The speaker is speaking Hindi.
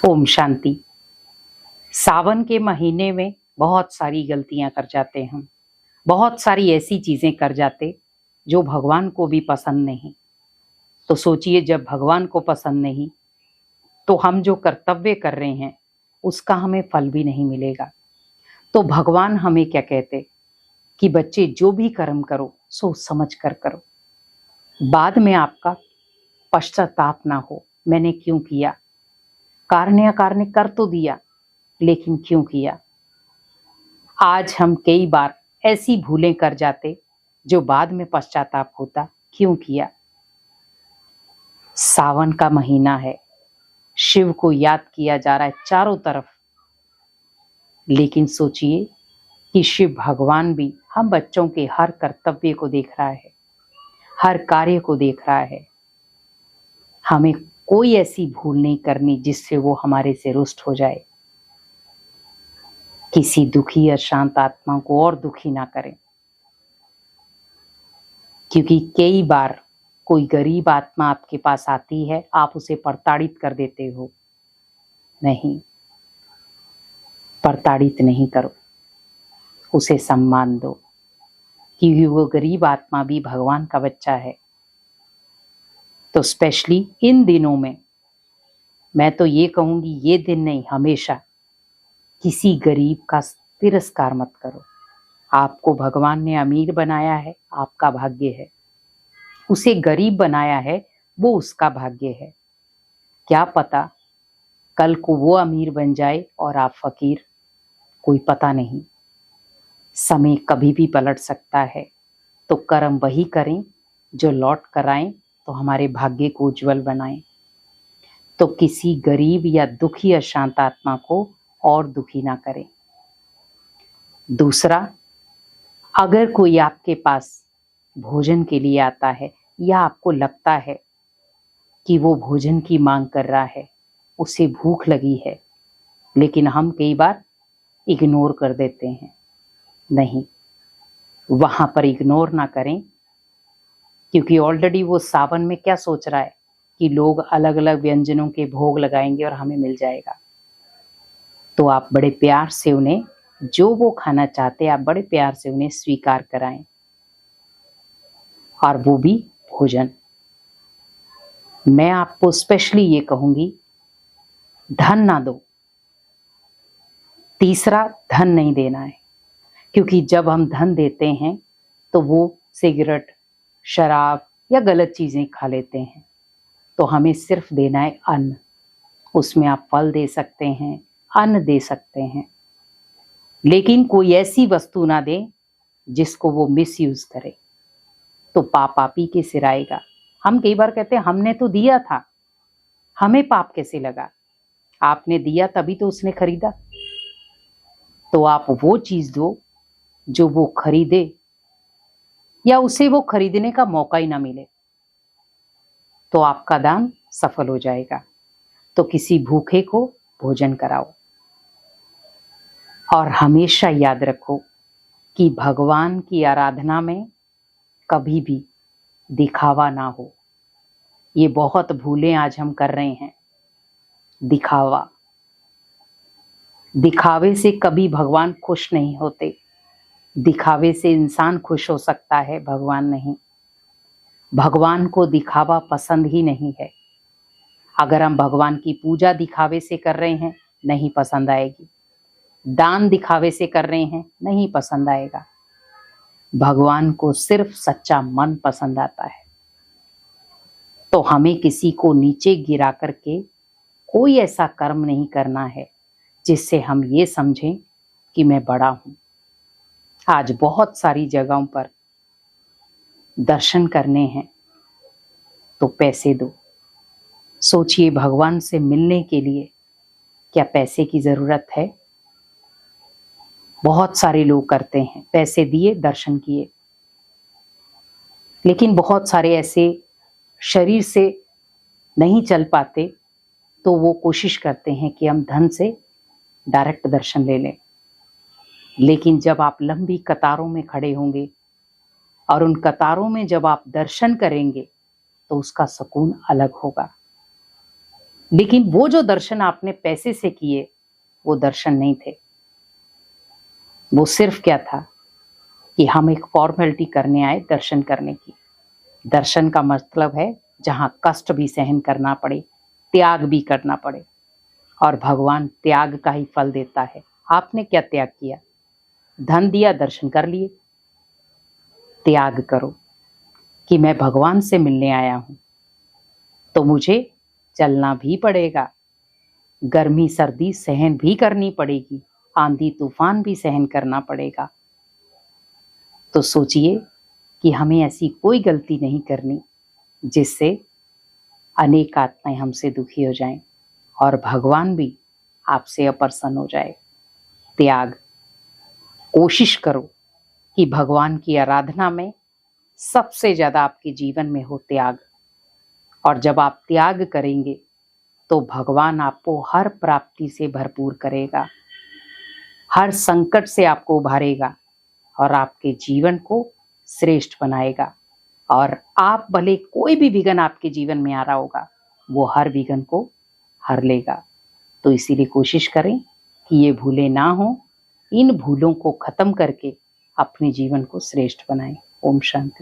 ओम शांति। सावन के महीने में बहुत सारी गलतियां कर जाते हम। बहुत सारी ऐसी चीजें कर जाते जो भगवान को भी पसंद नहीं। तो सोचिए, जब भगवान को पसंद नहीं तो हम जो कर्तव्य कर रहे हैं उसका हमें फल भी नहीं मिलेगा। तो भगवान हमें क्या कहते कि बच्चे, जो भी कर्म करो सोच समझ कर करो, बाद में आपका पश्चाताप ना हो। मैंने क्यों किया? कार्य अकार्य कर तो दिया, लेकिन क्यों किया? आज हम कई बार ऐसी भूलें कर जाते जो बाद में पश्चाताप होता, क्यों किया? सावन का महीना है, शिव को याद किया जा रहा है चारों तरफ, लेकिन सोचिए कि शिव भगवान भी हम बच्चों के हर कर्तव्य को देख रहा है, हर कार्य को देख रहा है। हमें कोई ऐसी भूल नहीं करनी जिससे वो हमारे से रुष्ट हो जाए। किसी दुखी या शांत आत्मा को और दुखी ना करें, क्योंकि कई बार कोई गरीब आत्मा आपके पास आती है, आप उसे प्रताड़ित कर देते हो। नहीं, प्रताड़ित नहीं करो, उसे सम्मान दो, क्योंकि वो गरीब आत्मा भी भगवान का बच्चा है। तो स्पेशली इन दिनों में मैं तो ये कहूंगी, ये दिन नहीं, हमेशा किसी गरीब का तिरस्कार मत करो। आपको भगवान ने अमीर बनाया है, आपका भाग्य है। उसे गरीब बनाया है, वो उसका भाग्य है। क्या पता कल को वो अमीर बन जाए और आप फकीर, कोई पता नहीं। समय कभी भी पलट सकता है। तो कर्म वही करें जो लौट कर आए, तो हमारे भाग्य को उज्जवल बनाएं। तो किसी गरीब या दुखी अशांत आत्मा को और दुखी ना करें। दूसरा, अगर कोई आपके पास भोजन के लिए आता है या आपको लगता है कि वो भोजन की मांग कर रहा है, उसे भूख लगी है, लेकिन हम कई बार इग्नोर कर देते हैं। नहीं, वहां पर इग्नोर ना करें, क्योंकि ऑलरेडी वो सावन में क्या सोच रहा है कि लोग अलग अलग व्यंजनों के भोग लगाएंगे और हमें मिल जाएगा। तो आप बड़े प्यार से उन्हें जो वो खाना चाहते हैं, आप बड़े प्यार से उन्हें स्वीकार कराएं, और वो भी भोजन। मैं आपको स्पेशली ये कहूंगी, धन ना दो। तीसरा, धन नहीं देना है, क्योंकि जब हम धन देते हैं तो वो सिगरेट, शराब या गलत चीजें खा लेते हैं। तो हमें सिर्फ देना है अन्न। उसमें आप फल दे सकते हैं, अन्न दे सकते हैं, लेकिन कोई ऐसी वस्तु ना दें जिसको वो मिसयूज करे, तो पाप आप ही के सिर आएगा। हम कई बार कहते हैं हमने तो दिया था, हमें पाप कैसे लगा? आपने दिया तभी तो उसने खरीदा। तो आप वो चीज दो जो वो खरीदे, या उसे वो खरीदने का मौका ही ना मिले, तो आपका दान सफल हो जाएगा। तो किसी भूखे को भोजन कराओ। और हमेशा याद रखो कि भगवान की आराधना में कभी भी दिखावा ना हो। ये बहुत भूलें आज हम कर रहे हैं। दिखावा, दिखावे से कभी भगवान खुश नहीं होते। दिखावे से इंसान खुश हो सकता है, भगवान नहीं। भगवान को दिखावा पसंद ही नहीं है। अगर हम भगवान की पूजा दिखावे से कर रहे हैं, नहीं पसंद आएगी। दान दिखावे से कर रहे हैं, नहीं पसंद आएगा। भगवान को सिर्फ सच्चा मन पसंद आता है। तो हमें किसी को नीचे गिरा करके कोई ऐसा कर्म नहीं करना है जिससे हम ये समझें कि मैं बड़ा हूं। आज बहुत सारी जगहों पर दर्शन करने हैं तो पैसे दो। सोचिए, भगवान से मिलने के लिए क्या पैसे की जरूरत है? बहुत सारे लोग करते हैं, पैसे दिए दर्शन किए। लेकिन बहुत सारे ऐसे शरीर से नहीं चल पाते, तो वो कोशिश करते हैं कि हम धन से डायरेक्ट दर्शन ले लें। लेकिन जब आप लंबी कतारों में खड़े होंगे और उन कतारों में जब आप दर्शन करेंगे, तो उसका सुकून अलग होगा। लेकिन वो जो दर्शन आपने पैसे से किए वो दर्शन नहीं थे। वो सिर्फ क्या था कि हम एक फॉर्मेलिटी करने आए दर्शन करने की। दर्शन का मतलब है जहां कष्ट भी सहन करना पड़े, त्याग भी करना पड़े, और भगवान त्याग का ही फल देता है। आपने क्या त्याग किया? धन दिया, दर्शन कर लिए। त्याग करो कि मैं भगवान से मिलने आया हूं तो मुझे चलना भी पड़ेगा, गर्मी सर्दी सहन भी करनी पड़ेगी, आंधी तूफान भी सहन करना पड़ेगा। तो सोचिए कि हमें ऐसी कोई गलती नहीं करनी जिससे अनेक आत्माएं हमसे दुखी हो जाएं और भगवान भी आपसे अप्रसन्न हो जाए। त्याग, कोशिश करो कि भगवान की आराधना में सबसे ज्यादा आपके जीवन में हो त्याग। और जब आप त्याग करेंगे तो भगवान आपको हर प्राप्ति से भरपूर करेगा, हर संकट से आपको उभारेगा और आपके जीवन को श्रेष्ठ बनाएगा। और आप भले कोई भी विघ्न आपके जीवन में आ रहा होगा, वो हर विघ्न को हर लेगा। तो इसीलिए कोशिश करें कि ये भूलें ना हो, इन भूलों को खत्म करके अपने जीवन को श्रेष्ठ बनाएं। ओम शांति।